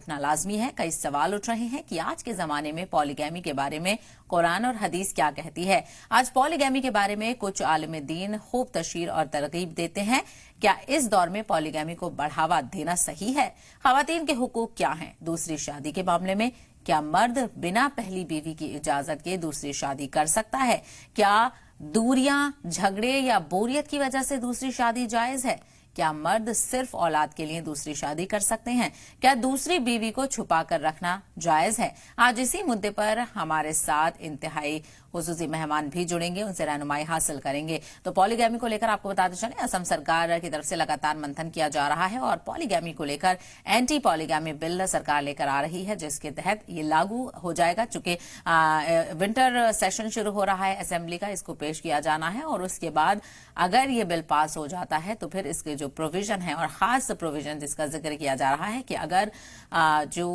उठना लाजमी है। कई सवाल उठ रहे हैं कि आज के जमाने में पॉलीगैमी के बारे में कुरान और हदीस क्या कहती है। आज पॉलीगैमी के बारे में कुछ आलिम दीन खूब तशरीह और तरगीब देते हैं। क्या इस दौर में पॉलीगैमी को बढ़ावा देना सही है? खवातीन के हुकूक क्या हैं? दूसरी शादी के मामले में क्या मर्द बिना पहली बीवी की इजाजत के दूसरी शादी कर सकता है? क्या दूरियां, झगड़े या बोरियत की वजह से दूसरी शादी जायज है? क्या मर्द सिर्फ औलाद के लिए दूसरी शादी कर सकते हैं? क्या दूसरी बीवी को छुपा कर रखना जायज है? आज इसी मुद्दे पर हमारे साथ इंतहाई खुसूसी मेहमान भी जुड़ेंगे, उनसे रहनुमाई हासिल करेंगे। तो पॉलीगैमी को लेकर आपको बताते चलें, असम सरकार की तरफ से लगातार मंथन किया जा रहा है और पॉलीगैमी को लेकर एंटी पॉलीगैमी बिल सरकार लेकर आ रही है, जिसके तहत ये लागू हो जाएगा। चूंकि विंटर सेशन शुरू हो रहा है असेंबली का, इसको पेश किया जाना है और उसके बाद अगर ये बिल पास हो जाता है तो फिर इसके जो प्रोविजन है और खास प्रोविजन जिसका जिक्र किया जा रहा है कि अगर जो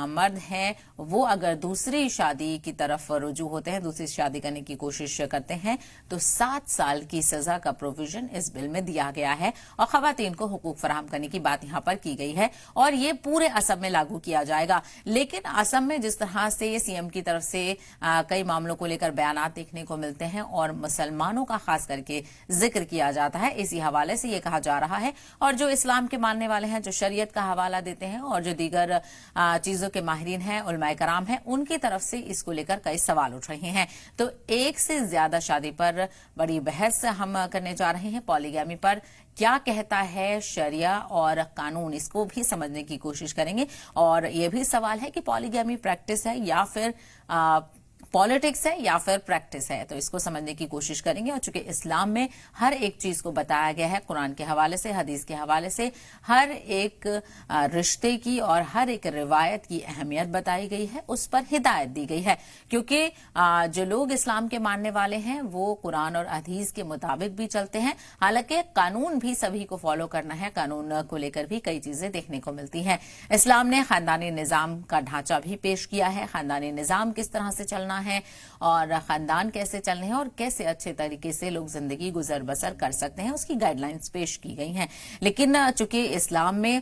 मर्द हैं वो अगर दूसरी शादी की तरफ रुजू होते हैं, दूसरी शादी करने की कोशिश करते हैं, तो 7 साल की सजा का प्रोविजन इस बिल में दिया गया है और खवातीन को हुकूक फराहम करने की बात यहां पर की गई है और ये पूरे असम में लागू किया जाएगा। लेकिन असम में जिस तरह से सीएम की तरफ से कई मामलों को लेकर बयानात देखने को मिलते हैं और मुसलमानों का खास करके जिक्र किया जाता है, इसी हवाले से ये कहा जा रहा है और जो इस्लाम के मानने वाले हैं, जो शरीयत का हवाला देते हैं और जो दीगर चीजों के माहिरीन हैं, उलमाए कराम हैं, उनकी तरफ से इसको लेकर कई सवाल उठ रहे हैं। तो एक से ज्यादा शादी पर बड़ी बहस हम करने जा रहे हैं। पॉलीगैमी पर क्या कहता है शरिया और कानून, इसको भी समझने की कोशिश करेंगे और यह भी सवाल है कि पॉलीगैमी प्रैक्टिस है या फिर पॉलिटिक्स है या फिर प्रैक्टिस है, तो इसको समझने की कोशिश करेंगे। और चूंकि इस्लाम में हर एक चीज को बताया गया है, कुरान के हवाले से, हदीस के हवाले से, हर एक रिश्ते की और हर एक रिवायत की अहमियत बताई गई है, उस पर हिदायत दी गई है। क्योंकि जो लोग इस्लाम के मानने वाले हैं वो कुरान और हदीस के मुताबिक भी चलते हैं। हालांकि कानून भी सभी को फॉलो करना है, कानून को लेकर भी कई चीजें देखने को मिलती हैं। इस्लाम ने खानदानी निजाम का ढांचा भी पेश किया है, खानदानी निजाम किस तरह से चलना है और खानदान कैसे चलने हैं और कैसे अच्छे तरीके से लोग जिंदगी गुजर बसर कर सकते हैं, उसकी गाइडलाइंस पेश की गई हैं। लेकिन चूंकि इस्लाम में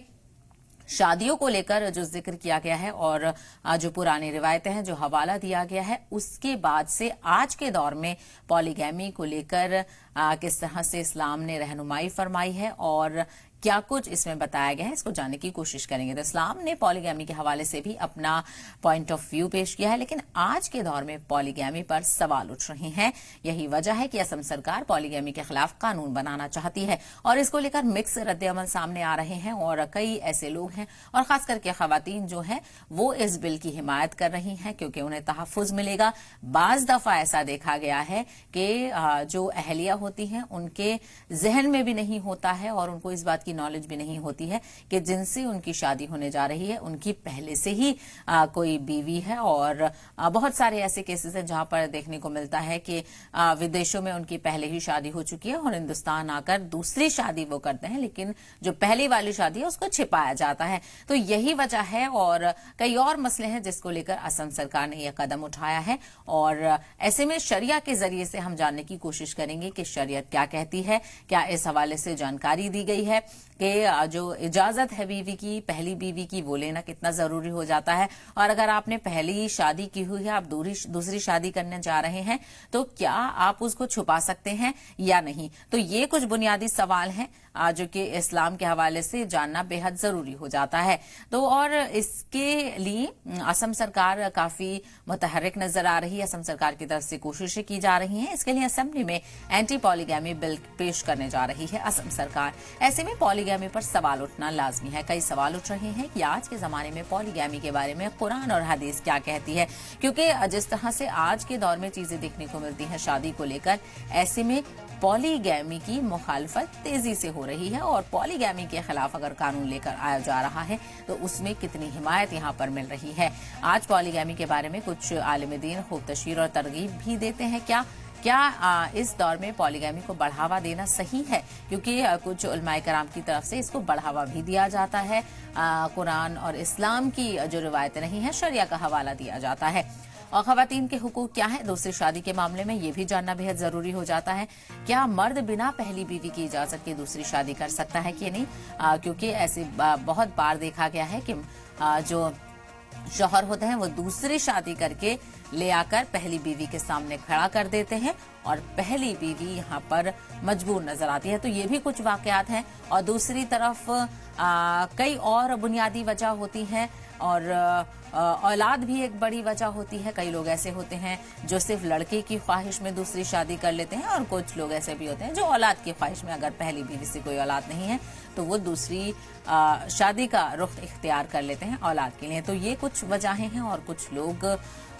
शादियों को लेकर जो जिक्र किया गया है और जो पुरानी रिवायतें हैं, जो हवाला दिया गया है, उसके बाद से आज के दौर में पॉलीगैमी को लेकर किस तरह से इस्लाम ने रहनुमाई फरमाई है और क्या कुछ इसमें बताया गया है, इसको जानने की कोशिश करेंगे। तो इस्लाम ने पॉलीगैमी के हवाले से भी अपना पॉइंट ऑफ व्यू पेश किया है, लेकिन आज के दौर में पॉलीगैमी पर सवाल उठ रहे हैं। यही वजह है कि असम सरकार पॉलीगैमी के खिलाफ कानून बनाना चाहती है और इसको लेकर मिक्स रद्द-ए-अमल सामने आ रहे हैं और कई ऐसे लोग हैं और खास करके खवातीन जो हैं वो इस बिल की हिमायत कर रही हैं क्योंकि उन्हें तहफ्फुज मिलेगा। बाज दफा ऐसा देखा गया है कि जो अहलिया होती हैं उनके जहन में भी नहीं होता है और उनको इस बात की नॉलेज भी नहीं होती है कि जिनसे उनकी शादी होने जा रही है उनकी पहले से ही कोई बीवी है और बहुत सारे ऐसे केसेस हैं जहां पर देखने को मिलता है कि विदेशों में उनकी पहले ही शादी हो चुकी है और हिंदुस्तान आकर दूसरी शादी वो करते हैं, लेकिन जो पहली वाली शादी है उसको छिपाया जाता है। तो यही वजह है और कई और मसले हैं जिसको लेकर असम सरकार ने यह कदम उठाया है और ऐसे में शरिया के जरिए से हम जानने की कोशिश करेंगे कि शरीयत क्या कहती है, क्या इस हवाले से जानकारी दी गई है कि जो इजाजत है बीवी की, पहली बीवी की, वो लेना कितना जरूरी हो जाता है और अगर आपने पहली शादी की हुई है, आप दूसरी शादी करने जा रहे हैं, तो क्या आप उसको छुपा सकते हैं या नहीं। तो ये कुछ बुनियादी सवाल हैं जो कि इस्लाम के हवाले से जानना बेहद जरूरी हो जाता है। तो और इसके लिए असम सरकार काफी मुतहर्रिक नजर आ रही है, असम सरकार की तरफ से कोशिशें की जा रही हैं। इसके लिए असेंबली में एंटी पॉलीगैमी बिल पेश करने जा रही है असम सरकार। ऐसे में पॉलीगैमी पर सवाल उठना लाजमी है। कई सवाल उठ रहे हैं कि आज के जमाने में पॉलीगैमी के बारे में कुरान और हदीस क्या कहती है, क्योंकि जिस तरह से आज के दौर में चीजें देखने को मिलती हैं शादी को लेकर, ऐसे में पॉलीगैमी की मुखालफत तेजी से हो रही है और पॉलीगैमी के खिलाफ अगर कानून लेकर आया जा रहा है तो उसमें कितनी हिमायत यहाँ पर मिल रही है। आज पॉलीगैमी के बारे में कुछ आलिम दीन खूब तशरीह और तरगीब भी देते हैं। क्या इस दौर में पॉलीगैमी को बढ़ावा देना सही है, क्योंकि कुछ उलमाए कराम की तरफ से इसको बढ़ावा भी दिया जाता है। कुरान और इस्लाम की जो रिवायतें नहीं है, शरिया का हवाला दिया जाता है। और खवातीन के हुकूक क्या है दूसरी शादी के मामले में, ये भी जानना बेहद जरूरी हो जाता है। क्या मर्द बिना पहली बीवी की इजाजत के दूसरी शादी कर सकता है कि नहीं, क्योंकि ऐसे बहुत बार देखा गया है कि जो शौहर होते हैं वो दूसरी शादी करके ले आकर पहली बीवी के सामने खड़ा कर देते हैं और पहली बीवी यहाँ पर मजबूर नजर आती है। तो ये भी कुछ वाकयात हैं और दूसरी तरफ कई और बुनियादी वजह होती हैं और औलाद भी एक बड़ी वजह होती है। कई लोग ऐसे होते हैं जो सिर्फ लड़के की ख्वाहिश में दूसरी शादी कर लेते हैं और कुछ लोग ऐसे भी होते हैं जो औलाद की ख्वाहिश में, अगर पहली बीवी से कोई औलाद नहीं है तो वो दूसरी शादी का रुख इख्तियार कर लेते हैं औलाद के लिए। तो ये कुछ वजहें हैं और कुछ लोग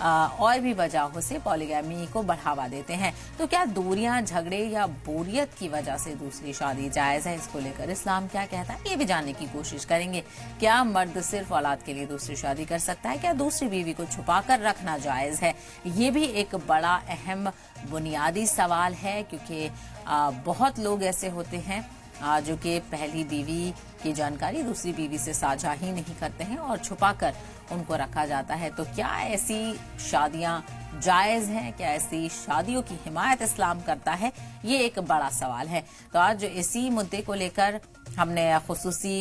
और भी वजहों से पॉलीगैमी को बढ़ावा देते हैं। तो क्या दूरियां, झगड़े या बोरियत की वजह से दूसरी शादी जायज है? इसको लेकर इस्लाम क्या कहता है, ये भी जानने की कोशिश करेंगे। क्या मर्द सिर्फ औलाद के लिए दूसरी शादी कर सकता है? क्या दूसरी बीवी को छुपा कर रखना जायज है? ये भी एक बड़ा अहम बुनियादी सवाल है, क्योंकि बहुत लोग ऐसे होते हैं जो कि पहली बीवी की जानकारी दूसरी बीवी से साझा ही नहीं करते हैं और छुपाकर उनको रखा जाता है। तो क्या ऐसी शादियां जायज हैं? क्या ऐसी शादियों की हिमायत इस्लाम करता है? ये एक बड़ा सवाल है। तो आज इसी मुद्दे को लेकर हमने खुसूसी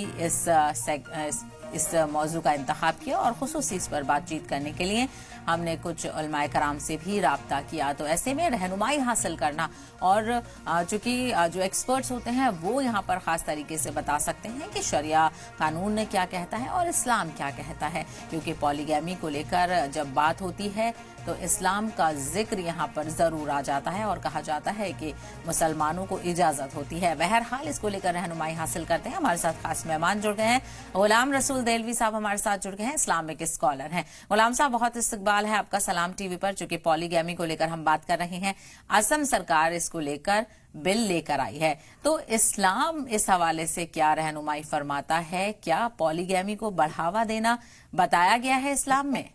इस मौजू का इंतखाब किया और खुसूसी इस पर बातचीत करने के लिए हमने कुछ उलमाए कराम से भी राब्ता किया। तो ऐसे में रहनुमाई हासिल करना और चूंकि जो एक्सपर्ट्स होते हैं वो यहाँ पर खास तरीके से बता सकते हैं कि शरिया कानून ने क्या कहता है और इस्लाम क्या कहता है, क्योंकि पॉलीगैमी को लेकर जब बात होती है तो इस्लाम का जिक्र यहाँ पर जरूर आ जाता है और कहा जाता है कि मुसलमानों को इजाजत होती है। बहरहाल इसको लेकर रहनुमाई हासिल करते हैं। हमारे साथ खास मेहमान जुड़ गए हैं, गुलाम रसूल देलवी साहब हमारे साथ जुड़ गए हैं, इस्लामिक स्कॉलर हैं। गुलाम साहब, बहुत इस्तकबाल है आपका सलाम टीवी पर। चूंकि पॉलीगैमी को लेकर हम बात कर रहे हैं, असम सरकार इसको लेकर बिल लेकर आई है, तो इस्लाम इस हवाले से क्या रहनुमाई फरमाता है? क्या पॉलीगैमी को बढ़ावा देना बताया गया है इस्लाम में?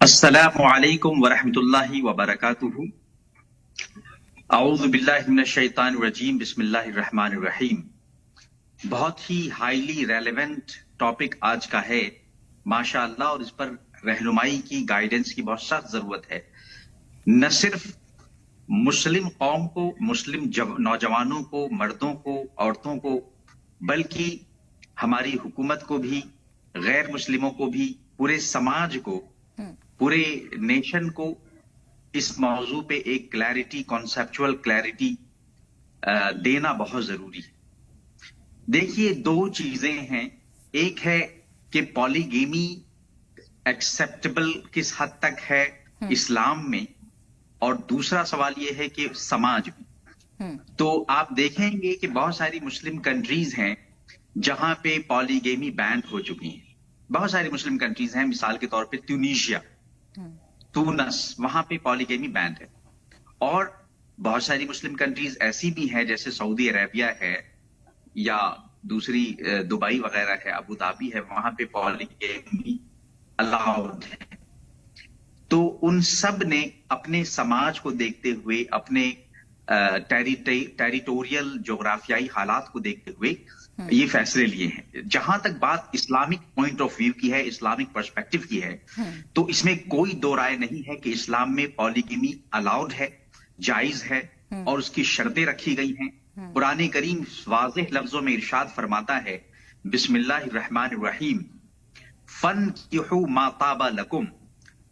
अस्सलामु अलैकुम वरहमतुल्लाहि वबरकातुहू। औज़ु बिल्लाहि मिनश शैतानिर रजीम, बिस्मिल्लाहिर रहमानिर रहीम। बहुत ही हाईली रेलेवेंट टॉपिक आज का है माशाअल्लाह, और इस पर रहनुमाई की, गाइडेंस की बहुत सख्त जरूरत है। न सिर्फ मुस्लिम कौम को, मुस्लिम नौजवानों को, मर्दों को, औरतों को, बल्कि हमारी हुकूमत को भी, गैर मुस्लिमों को भी, पूरे समाज को, पूरे नेशन को इस मौजू पे एक क्लैरिटी, कॉन्सेप्चुअल क्लैरिटी देना बहुत जरूरी है। देखिए, दो चीजें हैं। एक है कि पॉलीगेमी एक्सेप्टेबल किस हद तक है इस्लाम में, और दूसरा सवाल यह है कि समाज में। तो आप देखेंगे कि बहुत सारी मुस्लिम कंट्रीज हैं जहां पे पॉलीगेमी बैन हो चुकी हैं। बहुत सारी मुस्लिम कंट्रीज हैं, मिसाल के तौर पे ट्यूनीशिया, तूनस, वहां पे पॉलीगेमी बैन है। और बहुत सारी मुस्लिम कंट्रीज ऐसी भी हैं जैसे सऊदी अरेबिया है या दूसरी दुबई वगैरह है, अबू धाबी है, वहां पे पॉलीगेमी अलाउड है। तो उन सब ने अपने समाज को देखते हुए, अपने टेरिटोरियल जोग्राफियाई हालात को देखते हुए ये फैसले लिए हैं। जहां तक बात इस्लामिक पॉइंट ऑफ व्यू की है, इस्लामिक पर्सपेक्टिव की है, तो इसमें कोई दो राय नहीं है कि इस्लाम में पॉलीगेमी अलाउड है, जायज है, और उसकी शर्तें रखी गई हैं। कुरान करीम वाज़ेह लफ्जों में इरशाद फरमाता है, बिस्मिल्लाहिर रहमानिर रहीम, फन्किहू मा ताबा लकुम,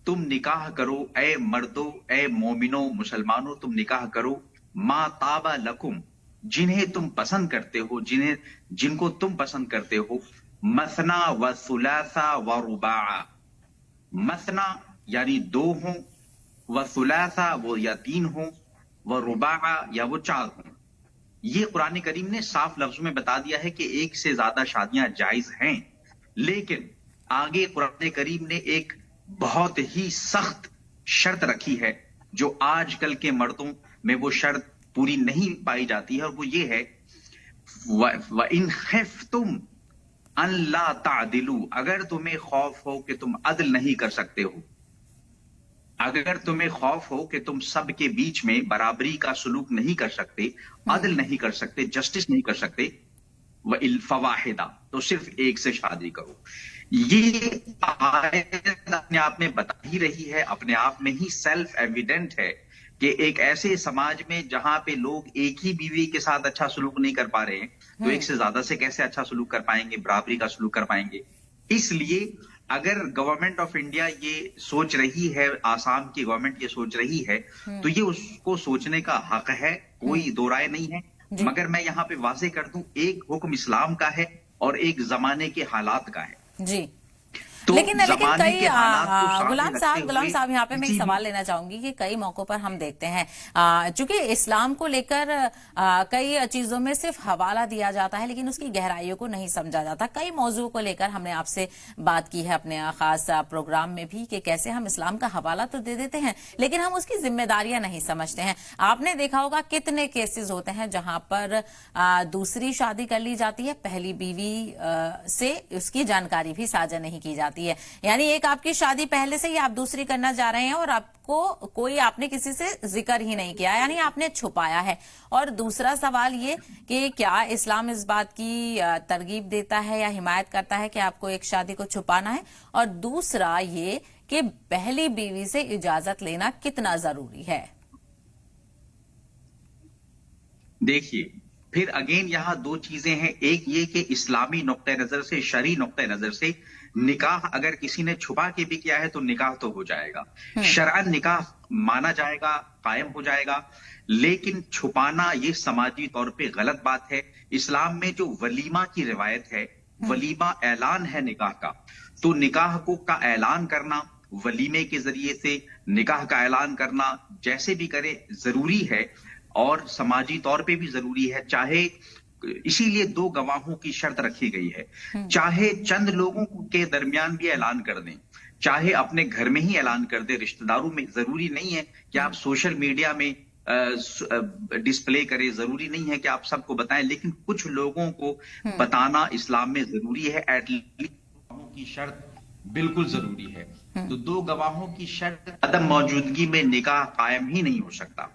तुम निकाह करो ए मर्दो, ए मोमिनो, मुसलमानों, तुम निकाह करो, मा ताबा लकुम, जिन्हें तुम पसंद करते हो, जिनको तुम पसंद करते हो, मसना व सुलासा व रुबा। मसना यानी दो हो, व सुलासा वो या तीन हो, व रुबा या वो चार हो। ये कुरान करीम ने साफ लफ्जों में बता दिया है कि एक से ज्यादा शादियां जायज हैं। लेकिन आगे कुरान करीम ने एक बहुत ही सख्त शर्त रखी है जो आजकल के मर्दों में वो शर्त पूरी नहीं पाई जाती है, और वो ये है, व इन खिफ्तुम अन ला तादिलू, अगर तुम्हें खौफ हो कि तुम अदल नहीं कर सकते हो, अगर तुम्हें खौफ हो कि तुम सब के बीच में बराबरी का सलूक नहीं कर सकते, अदल नहीं कर सकते, जस्टिस नहीं कर सकते, व इल फवाहिदा, तो सिर्फ एक से शादी करो। ये आयत अपने आप में बता ही रही है, अपने आप में ही सेल्फ एविडेंट है کہ ایک ایسے سماج میں جہاں پہ لوگ ایک ہی بیوی کے ساتھ اچھا سلوک نہیں کر پا رہے ہیں تو ایک سے زیادہ سے کیسے اچھا سلوک کر پائیں گے، برابری کا سلوک کر پائیں گے. اس لیے اگر گورنمنٹ آف انڈیا یہ سوچ رہی ہے، آسام کی گورنمنٹ یہ سوچ رہی ہے، تو یہ اس کو سوچنے کا حق ہے، کوئی دو رائے نہیں ہے. مگر میں یہاں پہ واضح کر دوں، ایک حکم اسلام کا ہے اور ایک زمانے کے حالات کا ہے. جی تو لیکن زمانے کئی کے حالات کو سامنے غلام رکھتے ہوئے صاحب یہاں پہ میں ایک سوال لینا چاہوں گی کہ کئی موقعوں پر ہم دیکھتے ہیں چونکہ اسلام کو لے کر کئی چیزوں میں صرف حوالہ دیا جاتا ہے لیکن اس کی گہرائیوں کو نہیں سمجھا جاتا. کئی موضوع کو لے کر ہم نے آپ سے بات کی ہے اپنے خاص پروگرام میں بھی کہ کیسے ہم اسلام کا حوالہ تو دے دیتے ہیں لیکن ہم اس کی ذمہ داریاں نہیں سمجھتے ہیں. آپ نے دیکھا ہوگا کتنے کیسز ہوتے ہیں جہاں پر دوسری شادی کر لی جاتی ہے، پہلی بیوی سے اس کی جانکاری بھی ساجھا نہیں کی جاتی ہے. یعنی ایک آپ کی شادی پہلے سے ہی آپ دوسری کرنا جا رہے ہیں اور آپ کو آپ نے کسی سے ذکر ہی نہیں کیا، یعنی آپ نے چھپایا ہے. اور دوسرا سوال یہ کہ کیا اسلام اس بات کی ترغیب دیتا ہے یا حمایت کرتا ہے کہ آپ کو ایک شادی کو چھپانا ہے؟ اور دوسرا یہ کہ پہلی بیوی سے اجازت لینا کتنا ضروری ہے؟ دیکھیے پھر اگین یہاں دو چیزیں ہیں. ایک یہ کہ اسلامی نقطہ نظر سے، شرعی نقطہ نظر سے نکاح اگر کسی نے چھپا کے بھی کیا ہے تو نکاح تو ہو جائے گا، شرعن نکاح مانا جائے گا، قائم ہو جائے گا. لیکن چھپانا یہ سماجی طور پہ غلط بات ہے. اسلام میں جو ولیمہ کی روایت ہے، ولیمہ اعلان ہے نکاح کا، تو نکاح کو کا اعلان کرنا، ولیمے کے ذریعے سے نکاح کا اعلان کرنا جیسے بھی کرے ضروری ہے اور سماجی طور پہ بھی ضروری ہے. چاہے اسی لیے دو گواہوں کی شرط رکھی گئی ہے، چاہے چند لوگوں کے درمیان بھی اعلان کر دیں، چاہے اپنے گھر میں ہی اعلان کر دیں، رشتہ داروں میں. ضروری نہیں ہے کہ آپ سوشل میڈیا میں ڈسپلے کریں، ضروری نہیں ہے کہ آپ سب کو بتائیں، لیکن کچھ لوگوں کو بتانا اسلام میں ضروری ہے. ایٹ لیسٹ گواہوں کی شرط بالکل ضروری ہے. تو دو گواہوں کی شرط عدم موجودگی میں نکاح قائم ہی نہیں ہو سکتا.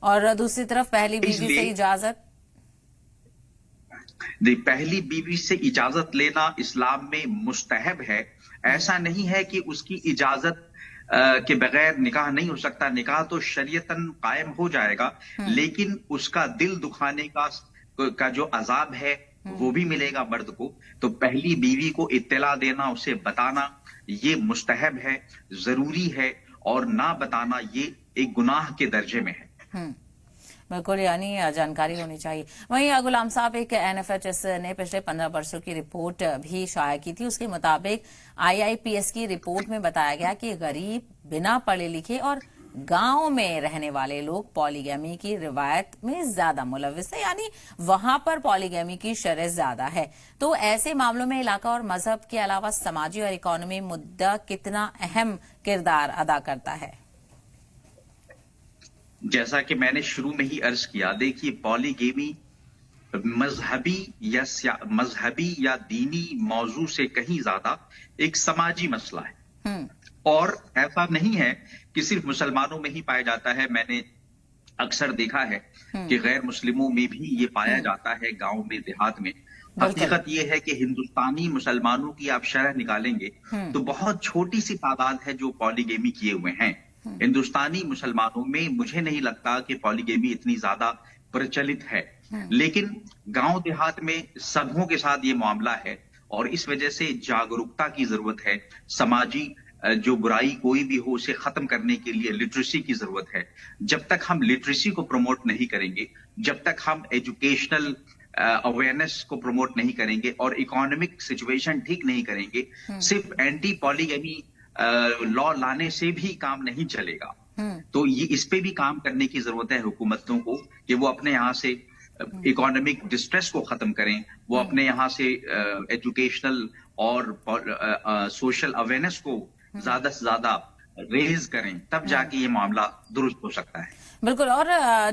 اور دوسری طرف پہلی بیوی سے اجازت، پہلی بیوی سے اجازت لینا اسلام میں مستحب ہے. ایسا نہیں ہے کہ اس کی اجازت کے بغیر نکاح نہیں ہو سکتا. نکاح تو شریعتاً قائم ہو جائے گا لیکن اس کا دل دکھانے کا جو عذاب ہے وہ بھی ملے گا مرد کو. تو پہلی بیوی کو اطلاع دینا، اسے بتانا یہ مستحب ہے، ضروری ہے، اور نہ بتانا یہ ایک گناہ کے درجے میں ہے. بالکل، یعنی جانکاری ہونی چاہیے. وہیں غلام صاحب، ایک NFHS نے پچھلے 15 برسوں کی رپورٹ بھی شائع کی تھی. اس کے مطابق IIPS کی رپورٹ میں بتایا گیا کہ غریب، بنا پڑھے لکھے اور گاؤں میں رہنے والے لوگ پولیگیمی کی روایت میں زیادہ ملوث ہیں، یعنی وہاں پر پولیگیمی کی شرح زیادہ ہے. تو ایسے معاملوں میں علاقہ اور مذہب کے علاوہ سماجی اور اکانومی مدعا کتنا اہم کردار ادا کرتا ہے؟ جیسا کہ میں نے شروع میں ہی عرض کیا، دیکھیے پولیگیمی مذہبی یا دینی موضوع سے کہیں زیادہ ایک سماجی مسئلہ ہے. اور ایسا نہیں ہے کہ صرف مسلمانوں میں ہی پایا جاتا ہے. میں نے اکثر دیکھا ہے کہ غیر مسلموں میں بھی یہ پایا جاتا ہے، گاؤں میں، دیہات میں. حقیقت یہ ہے کہ ہندوستانی مسلمانوں کی آپ شرح نکالیں گے تو بہت چھوٹی سی تعداد ہے جو پولیگیمی کیے ہوئے ہیں. ہندوستانی مسلمانوں میں مجھے نہیں لگتا کہ پولیگیمی اتنی زیادہ پرچلت ہے، لیکن گاؤں دیہات میں سبھوں کے ساتھ یہ معاملہ ہے اور اس وجہ سے جاگرکتا کی ضرورت ہے. سماجی جو برائی کوئی بھی ہو اسے ختم کرنے کے لیے لٹریسی کی ضرورت ہے. جب تک ہم لٹریسی کو پروموٹ نہیں کریں گے، جب تک ہم ایجوکیشنل اویئرنیس کو پروموٹ نہیں کریں گے اور اکانومک سچویشن ٹھیک نہیں کریں گے، صرف اینٹی پولیگیمی لا لانے سے بھی کام نہیں چلے گا. تو یہ اس پہ بھی کام کرنے کی ضرورت ہے حکومتوں کو کہ وہ اپنے یہاں سے اکانومک ڈسٹریس کو ختم کریں، وہ اپنے یہاں سے ایجوکیشنل اور سوشل اویئرنیس کو زیادہ سے زیادہ ریز کریں، تب جا کے یہ معاملہ درست ہو سکتا ہے. بالکل. اور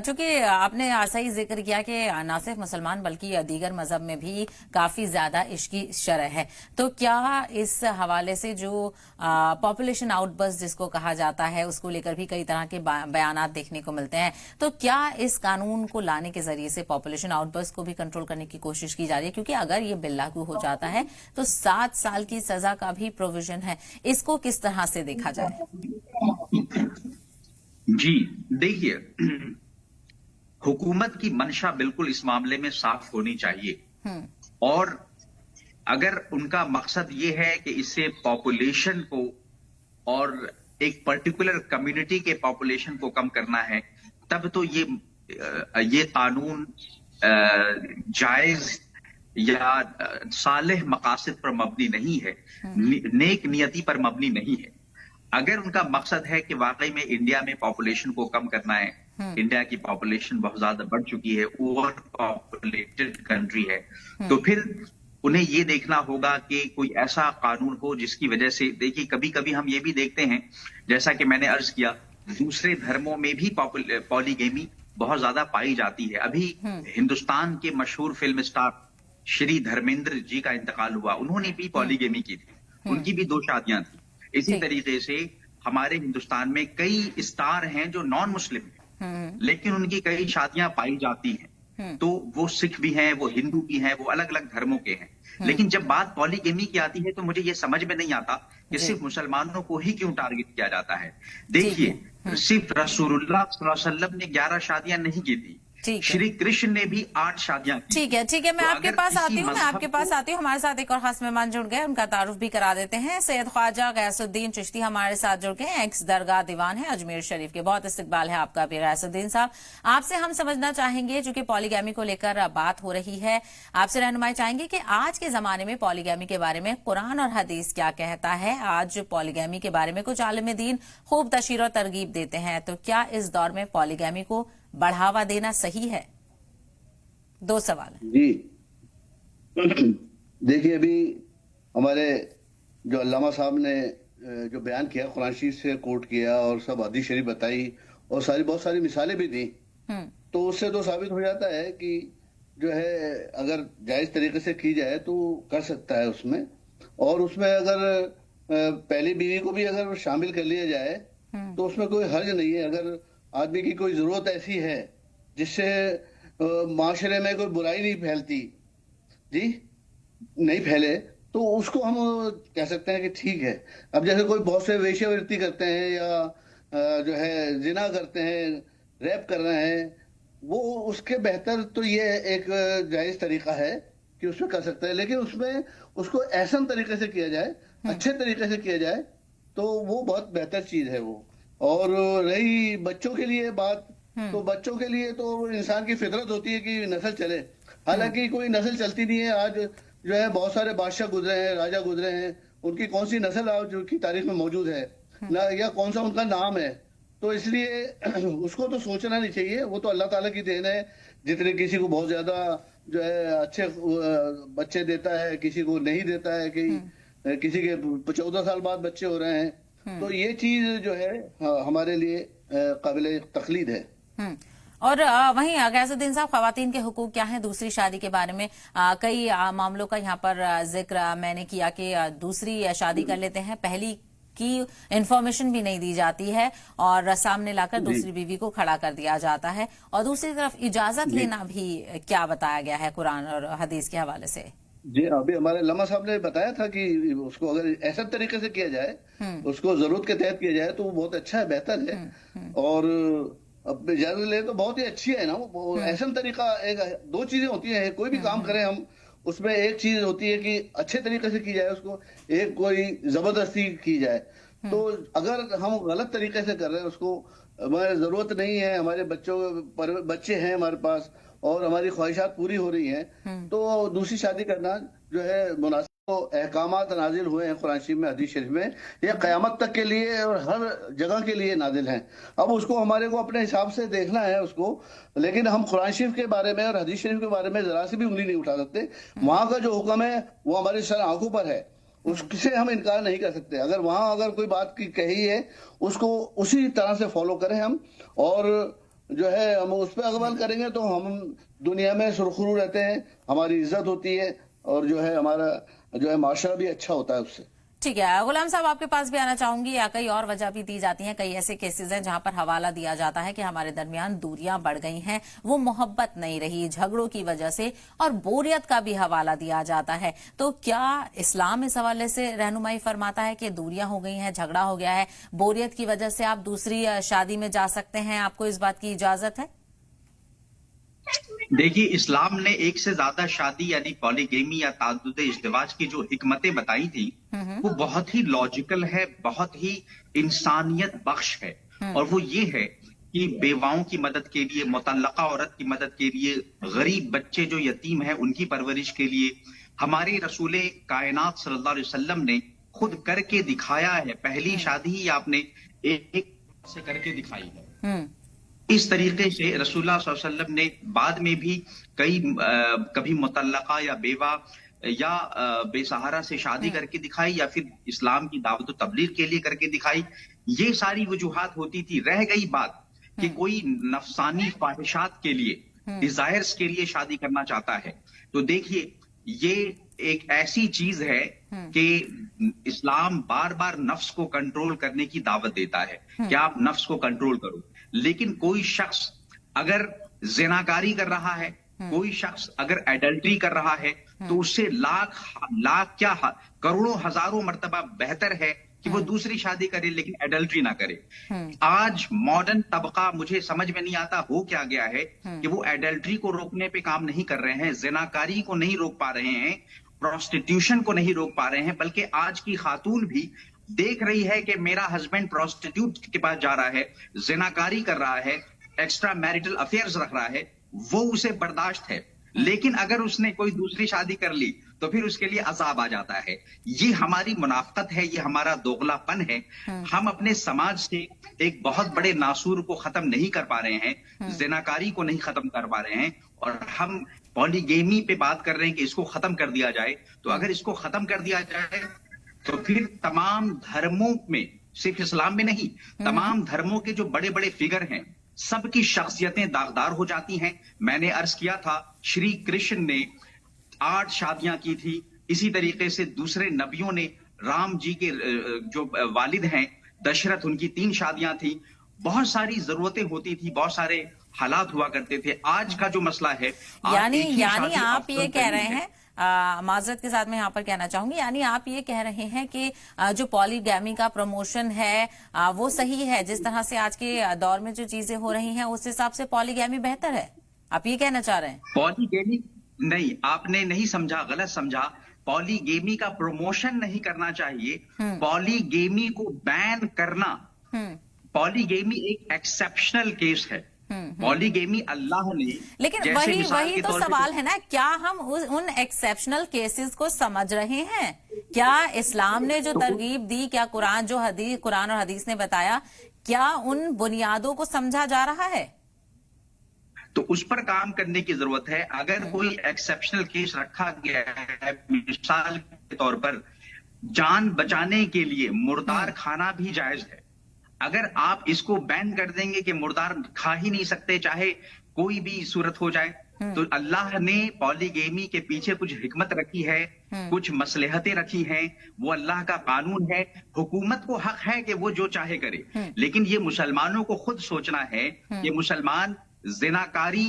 چونکہ آپ نے صحیح ذکر کیا کہ نہ صرف مسلمان بلکہ دیگر مذہب میں بھی کافی زیادہ عشقی شرح ہے، تو کیا اس حوالے سے جو پاپولیشن آؤٹ برسٹ جس کو کہا جاتا ہے اس کو لے کر بھی کئی طرح کے بیانات دیکھنے کو ملتے ہیں، تو کیا اس قانون کو لانے کے ذریعے سے پاپولیشن آؤٹ برسٹ کو بھی کنٹرول کرنے کی کوشش کی جا رہی ہے؟ کیونکہ اگر یہ بل لاگو ہو جاتا ہے تو 7 سال کی سزا کا بھی پروویژن ہے. اس کو کس طرح سے دیکھا جائے؟ जी देखिए, हुकूमत की मंशा बिल्कुल इस मामले में साफ होनी चाहिए। और अगर उनका मकसद ये है कि इससे पॉपुलेशन को और एक पर्टिकुलर कम्युनिटी के पॉपुलेशन को कम करना है, तब तो ये कानून जायज या सालेह मकासद पर मबनी नहीं है, नेक नियति पर मबनी नहीं है। अगर उनका मकसद है कि वाकई में इंडिया में पॉपुलेशन को कम करना है, इंडिया की पॉपुलेशन बहुत ज्यादा बढ़ चुकी है, ओवर पॉपुलेटेड कंट्री है, तो फिर उन्हें ये देखना होगा कि कोई ऐसा कानून हो जिसकी वजह से, देखिए कभी कभी हम ये भी देखते हैं, जैसा कि मैंने अर्ज किया, दूसरे धर्मों में भी पॉलीगेमी बहुत ज्यादा पाई जाती है। अभी हिंदुस्तान के मशहूर फिल्म स्टार श्री धर्मेंद्र जी का इंतकाल हुआ, उन्होंने भी पॉलीगेमी की थी, उनकी भी 2 शादियां थी। इसी तरीके से हमारे हिंदुस्तान में कई स्टार हैं जो नॉन मुस्लिम हैं, लेकिन उनकी कई शादियां पाई जाती हैं, तो वो सिख भी हैं, वो हिंदू भी हैं, वो अलग अलग धर्मों के हैं। लेकिन जब बात पॉलीगेमी की आती है तो मुझे ये समझ में नहीं आता कि सिर्फ मुसलमानों को ही क्यों टारगेट किया जाता है। देखिए, सिर्फ रसूलुल्लाह सल्लल्लाहु अलैहि वसल्लम ने 11 शादियां नहीं की थी, श्री कृष्ण ने भी 8 शादियां की। ठीक है, मैं आपके पास आती हूँ, हमारे साथ एक और खास मेहमान जुड़ गए, उनका तारुफ भी करा देते हैं। सैयद ख्वाजा गैसुद्दीन चिश्ती हमारे साथ जुड़ गए, एक्स दरगाह दीवान है अजमेर शरीफ के। बहुत इस्तकबाल है आपका भी गैसुद्दीन साहब। आपसे हम समझना चाहेंगे, चूंकि पॉलीगैमी को लेकर बात हो रही है, आपसे रहनुमाई चाहेंगे कि आज के जमाने में पॉलीगैमी के बारे में कुरान और हदीस क्या कहता है। आज पॉलीगैमी के बारे में कुछ आलिम दीन खूब तशरीह और तरगीब देते हैं, तो क्या इस दौर में पॉलीगैमी को बढ़ावा देना सही है? 2 सवाल है जी। देखिए, अभी हमारे जो अल्लामा साहब ने जो बयान किया, कुरान शरीफ से कोट किया और सब हदीस शरीफ बताई और बहुत सारी मिसालें भी दी, तो उससे तो साबित हो जाता है कि जो है अगर जायज तरीके से की जाए तो कर सकता है उसमें। और उसमें अगर पहली बीवी को भी अगर शामिल कर लिया जाए तो उसमें कोई हर्ज नहीं है। अगर आदमी की कोई जरूरत ऐसी है जिससे माशरे में कोई बुराई नहीं फैलती, जी नहीं फैले, तो उसको हम कह सकते हैं कि ठीक है। अब जैसे कोई बहुत से वेश्यावृत्ति करते हैं या जो है जिना करते हैं, रैप कर रहे हैं, वो उसके बेहतर तो ये एक जायज तरीका है कि उसमें कर सकते हैं, लेकिन उसमें उसको एहसन तरीके से किया जाए, अच्छे तरीके से किया जाए, तो वो बहुत बेहतर चीज है वो। और रही बच्चों के लिए बात, तो बच्चों के लिए तो इंसान की फितरत होती है कि नस्ल चले, हालांकि कोई नस्ल चलती नहीं है। आज जो है बहुत सारे बादशाह गुजरे हैं, राजा गुजरे हैं, उनकी कौन सी नस्ल आज जो की तारीख में मौजूद है ना, या कौन सा उनका नाम है, तो इसलिए उसको तो सोचना नहीं चाहिए। वो तो अल्लाह ताला की देन है, जितने किसी को बहुत ज्यादा जो है अच्छे बच्चे देता है, किसी को नहीं देता है, कि किसी के 14 साल बाद बच्चे हो रहे हैं, तो ये चीज जो है हमारे लिए काबिल तकलीद है। और वहीं गैसुद्दीन साहब, खवातीन के हुकूक क्या हैं दूसरी शादी के बारे में? कई मामलों का यहाँ पर जिक्र मैंने किया कि दूसरी शादी कर लेते हैं, पहली की इंफॉर्मेशन भी नहीं दी जाती है और सामने लाकर दूसरी बीवी को खड़ा कर दिया जाता है। और दूसरी तरफ इजाजत लेना भी क्या बताया गया है कुरान और हदीस के हवाले से? जी, अभी हमारे लम्मा साहब ने बताया था कि उसको अगर ऐसा तरीके से किया जाए, उसको जरूरत के तहत किया जाए, तो वो बहुत अच्छा है, बेहतर है। और अब इजाजत ले तो बहुत ही अच्छी है ना वो। ऐसा तरीका, एक 2 चीजें होती हैं, कोई भी काम करें हम, उसमें एक चीज होती है कि अच्छे तरीके से की जाए उसको, एक कोई जबरदस्ती की जाए। तो अगर हम गलत तरीके से कर रहे हैं उसको, हमारे जरूरत नहीं है, हमारे बच्चे हैं हमारे पास और हमारी ख्वाहिशात पूरी हो रही हैं, तो दूसरी शादी करना जो है मुनासिब। तो अहकामात नाजिल हुए हैं कुरान शरीफ में, हदीस शरीफ में, ये क़यामत तक के लिए और हर जगह के लिए नाजिल हैं। अब उसको हमारे को अपने हिसाब से देखना है उसको, लेकिन हम कुरान शरीफ के बारे में और हदीस शरीफ के बारे में जरा से भी उंगली नहीं उठा सकते। वहां का जो हुक्म है वो हमारे सर आंखों पर है, उससे हम इनकार नहीं कर सकते। अगर वहां अगर कोई बात की कही है, उसको उसी तरह से फॉलो करें हम, और जो है हम उस पर अमल करेंगे तो हम दुनिया में सुरखरू रहते हैं, हमारी इज्जत होती है, और जो है हमारा जो है माशरा भी अच्छा होता है उससे। ٹھیک ہے غلام صاحب، آپ کے پاس بھی آنا چاہوں گی. یا کئی اور وجہ بھی دی جاتی ہیں، کئی ایسے کیسز ہیں جہاں پر حوالہ دیا جاتا ہے کہ ہمارے درمیان دوریاں بڑھ گئی ہیں، وہ محبت نہیں رہی جھگڑوں کی وجہ سے، اور بوریت کا بھی حوالہ دیا جاتا ہے. تو کیا اسلام اس حوالے سے رہنمائی فرماتا ہے کہ دوریاں ہو گئی ہیں، جھگڑا ہو گیا ہے، بوریت کی وجہ سے آپ دوسری شادی میں جا سکتے ہیں، آپ کو اس بات کی اجازت ہے؟ دیکھیے، اسلام نے ایک سے زیادہ شادی یعنی پالیگیمی یا تعدد ازدواج کی جو حکمتیں بتائی تھی وہ بہت ہی لاجیکل ہے، بہت ہی انسانیت بخش ہے. اور وہ یہ ہے کہ بیواؤں کی مدد کے لیے، مطلقہ عورت کی مدد کے لیے، غریب بچے جو یتیم ہیں ان کی پرورش کے لیے ہمارے رسول کائنات صلی اللہ علیہ وسلم نے خود کر کے دکھایا ہے. پہلی شادی ہی آپ نے ایک سے کر کے دکھائی ہے. اس طریقے سے رسول اللہ صلی اللہ علیہ وسلم نے بعد میں بھی کبھی مطلقہ یا بیوہ یا بے سہارا سے شادی کر کے دکھائی، یا پھر اسلام کی دعوت و تبلیغ کے لیے کر کے دکھائی. یہ ساری وجوہات ہوتی تھی. رہ گئی بات کہ کوئی نفسانی خواہشات کے لیے، ڈیزائرز کے لیے شادی کرنا چاہتا ہے، تو دیکھیے یہ ایک ایسی چیز ہے کہ اسلام بار بار نفس کو کنٹرول کرنے کی دعوت دیتا ہے کہ آپ نفس کو کنٹرول کرو. لیکن کوئی شخص اگر زناکاری کر رہا ہے، کوئی شخص اگر ایڈلٹری کر رہا ہے، تو اس سے لاکھ کیا کروڑوں ہزاروں مرتبہ بہتر ہے کہ وہ دوسری شادی کرے لیکن ایڈلٹری نہ کرے. آج ماڈرن طبقہ مجھے سمجھ میں نہیں آتا ہو کیا گیا ہے کہ وہ ایڈلٹری کو روکنے پہ کام نہیں کر رہے ہیں، زناکاری کو نہیں روک پا رہے ہیں، پروسٹیٹیوشن کو نہیں روک پا رہے ہیں، بلکہ آج کی خاتون بھی دیکھ رہی ہے کہ میرا ہسبینڈ پروسٹیٹیوٹ کے پاس جا رہا ہے، زناکاری کر رہا ہے، ایکسٹرا میرٹل افیئرز رکھ رہا ہے، وہ اسے برداشت ہے. لیکن اگر اس نے کوئی دوسری شادی کر لی تو پھر اس کے لیے عذاب آ جاتا ہے. یہ ہماری منافقت ہے، یہ ہمارا دوغلا پن ہے. ہم اپنے سماج سے ایک بہت بڑے ناسور کو ختم نہیں کر پا رہے ہیں، زناکاری کو نہیں ختم کر پا رہے ہیں، اور ہم پالیگیمی پہ بات کر رہے ہیں کہ اس کو ختم کر دیا جائے. تو اگر اس کو ختم کر دیا جائے تو پھر تمام دھرموں میں، صرف اسلام میں نہیں، تمام دھرموں کے جو بڑے بڑے فگر ہیں سب کی شخصیتیں داغدار ہو جاتی ہیں. میں نے عرض کیا تھا شری کرشن نے 8 شادیاں کی تھی، اسی طریقے سے دوسرے نبیوں نے، رام جی کے جو والد ہیں دشرتھ، ان کی 3 شادیاں تھیں. بہت ساری ضرورتیں ہوتی تھی، بہت سارے حالات ہوا کرتے تھے. آج کا جو مسئلہ ہے یعنی آپ یہ کہہ رہے ہیں، معذرت کے ساتھ میں یہاں پر کہنا چاہوں گی، یعنی آپ یہ کہہ رہے ہیں کہ جو پالیگیمی کا پروموشن ہے وہ صحیح ہے، جس طرح سے آج کے دور میں جو چیزیں ہو رہی ہیں اس حساب سے پالیگیمی بہتر ہے، آپ یہ کہنا چاہ رہے ہیں؟ پالیگیمی نہیں، آپ نے نہیں سمجھا، غلط سمجھا. پالیگیمی کا پروموشن نہیں کرنا چاہیے، پالیگیمی کو بین کرنا. پالیگیمی ایک ایکسیپشنل کیس ہے. پالیگیمی اللہ نے، لیکن وہی تو سوال ہے نا، کیا ہم ان ایکسیپشنل کیسز کو سمجھ رہے ہیں؟ کیا اسلام نے جو ترغیب دی، کیا قرآن اور حدیث نے بتایا، کیا ان بنیادوں کو سمجھا جا رہا ہے؟ تو اس پر کام کرنے کی ضرورت ہے. اگر کوئی ایکسیپشنل کیس رکھا گیا ہے، مثال کے طور پر جان بچانے کے لیے مردار کھانا بھی جائز ہے، اگر آپ اس کو بین کر دیں گے کہ مردار کھا ہی نہیں سکتے چاہے کوئی بھی صورت ہو جائے، تو اللہ نے پالیگیمی کے پیچھے کچھ حکمت رکھی ہے، کچھ مصلحتیں رکھی ہیں. وہ اللہ کا قانون ہے. حکومت کو حق ہے کہ وہ جو چاہے کرے، لیکن یہ مسلمانوں کو خود سوچنا ہے کہ مسلمان زناکاری،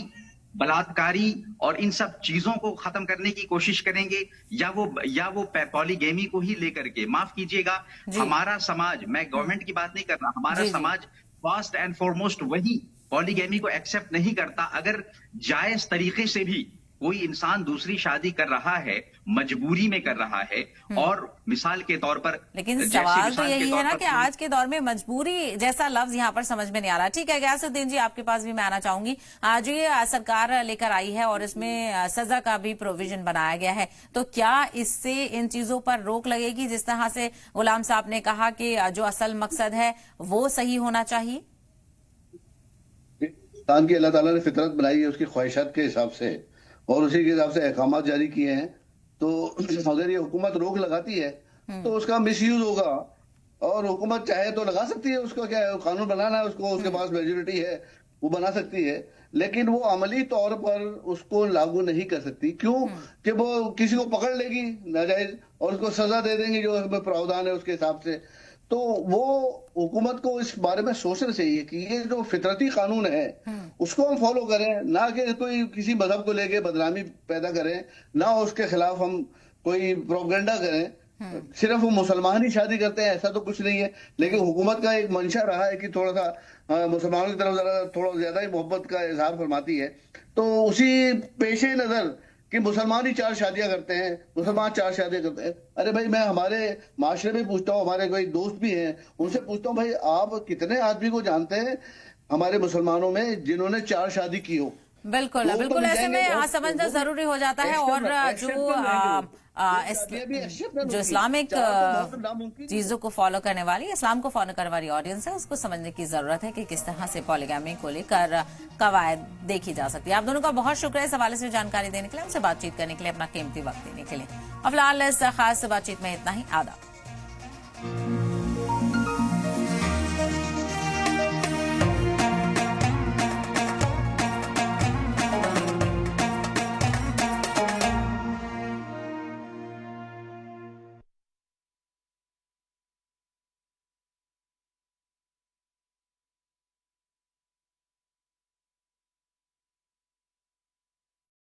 بلاತ್ಕಾری اور ان سب چیزوں کو ختم کرنے کی کوشش کریں گے، یا وہ پالیگیمی کو ہی لے کر کے. معاف کیجئے گا، ہمارا سماج، میں گورنمنٹ کی بات نہیں کر رہا، ہمارا سماج فرسٹ اینڈ فارموسٹ وہی پالیگیمی کو ایکسپٹ نہیں کرتا. اگر جائز طریقے سے بھی کوئی انسان دوسری شادی کر رہا ہے، مجبوری میں کر رہا ہے، اور مثال کے طور پر، لیکن سوال تو یہی ہے نا کہ آج کے دور میں مجبوری جیسا لفظ یہاں پر سمجھ میں نہیں آ رہا. ٹھیک ہے غیاث الدین جی، آپ کے پاس بھی میں آنا چاہوں گی. آج یہ سرکار لے کر آئی ہے اور اس میں سزا کا بھی پروویژن بنایا گیا ہے، تو کیا اس سے ان چیزوں پر روک لگے گی؟ جس طرح سے غلام صاحب نے کہا کہ جو اصل مقصد ہے وہ صحیح ہونا چاہیے. انسان کی اللہ تعالیٰ نے فطرت بنائی ہے اس کی خواہشات کے حساب سے، اور اسی کے حساب سے احکامات جاری کیے ہیں. تو اگر یہ حکومت روک لگاتی ہے تو اس کا مس یوز ہوگا، اور حکومت چاہے تو لگا سکتی ہے، اس کا کیا ہے، قانون بنانا ہے اس کو، اس کے پاس میجورٹی ہے وہ بنا سکتی ہے، لیکن وہ عملی طور پر اس کو لاگو نہیں کر سکتی. کیوں کہ وہ کسی کو پکڑ لے گی ناجائز اور اس کو سزا دے دیں گی جو اس میں پراوڈھان ہے اس کے حساب سے. تو وہ حکومت کو اس بارے میں سوچنا چاہیے کہ یہ جو فطرتی قانون ہے اس کو ہم فالو کریں، نہ کہ کوئی کسی مذہب کو لے کے بدنامی پیدا کریں، نہ اس کے خلاف ہم کوئی پروپیگنڈا کریں. صرف وہ مسلمان ہی شادی کرتے ہیں ایسا تو کچھ نہیں ہے، لیکن حکومت کا ایک منشا رہا ہے کہ تھوڑا سا مسلمانوں کی طرف ذرا تھوڑا زیادہ ہی محبت کا اظہار فرماتی ہے. تو اسی پیش نظر کہ مسلمان ہی 4 شادیاں کرتے ہیں، مسلمان 4 شادیاں کرتے ہیں. ارے بھائی میں ہمارے معاشرے میں پوچھتا ہوں، ہمارے کوئی دوست بھی ہیں ان سے پوچھتا ہوں، بھائی آپ کتنے آدمی کو جانتے ہیں ہمارے مسلمانوں میں جنہوں نے 4 شادی کی ہو؟ بالکل بالکل، ایسے میں سمجھنا ضروری ہو جاتا ہے. اور جو اسلامک چیزوں کو فالو کرنے والی، اسلام کو فالو کرنے والی آڈینس ہے، اس کو سمجھنے کی ضرورت ہے کہ کس طرح سے پولیگیمی کو لے کر قواعد دیکھی جا سکتی ہے. آپ دونوں کا بہت شکریہ اس حوالے سے جانکاری دینے کے لیے، ہم سے بات چیت کرنے کے لیے، اپنا قیمتی وقت دینے کے لیے. اب فی الحال اس خاص بات چیت میں اتنا ہی. آداب.